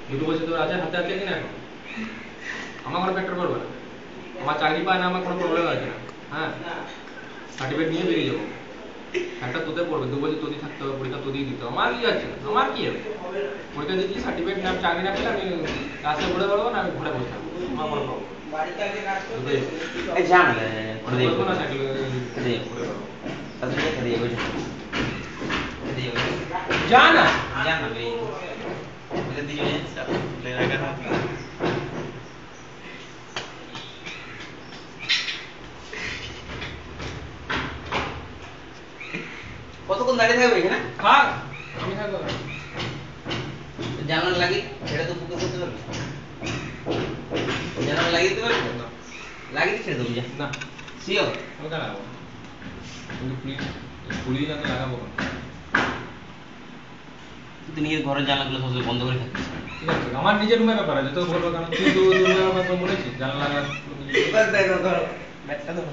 দুটো বছর তোর আছে হাতে আছে কিনা এখন আমার কোনো ফ্যাক্টর করবে না আমার চাকরি পায় না আমার কোনো প্রবলেম আছে না হ্যাঁ সার্টিফিকেট নিয়ে বেরিয়ে যাবো একটা তোদের পড়বে 2 বছর তোদেরই থাকতে হবে পরীক্ষা তোদেরই দিতে হবে আমার কি আছে আমার কি হবে পরীক্ষা দিচ্ছি সার্টিফিকেট না চাকরি না পেলে আমি ক্লাসে পড়ে পারবো না আমি ঘরে বসে থাকবো আমার কোনো প্রবলেম বাড়িতে আগে কাজ করতে এই জানা করে দেবো না সাইকেল দিয়ে পড়ে পারবো তাহলে দেখে দিয়ে বসে জানা জানা ভাই এটা দিয়ে ले लगा ना কতক্ষণ দাঁড়িয়ে থাকবে এখানে থাক আমি থাকবো জানালা লাগিয়ে এটা তো বুকে করতে পারবে জানালা লাগিয়ে দিতে পারবে না লাগিয়ে ছেড়ে দেবো না শিওর আমি লাগাবো কিন্তু প্লিজ খুলি না তো লাগাবো তুই নিজের ঘরের জানালাগুলো সব বন্ধ করে থাকিস ঠিক আছে আমার নিজের রুমের ব্যাপার আছে তো বলবো কেন তুই তো রুমের ব্যাপার বলেছিস জানালা লাগা এবার দেখো করো ব্যাটটা ধরো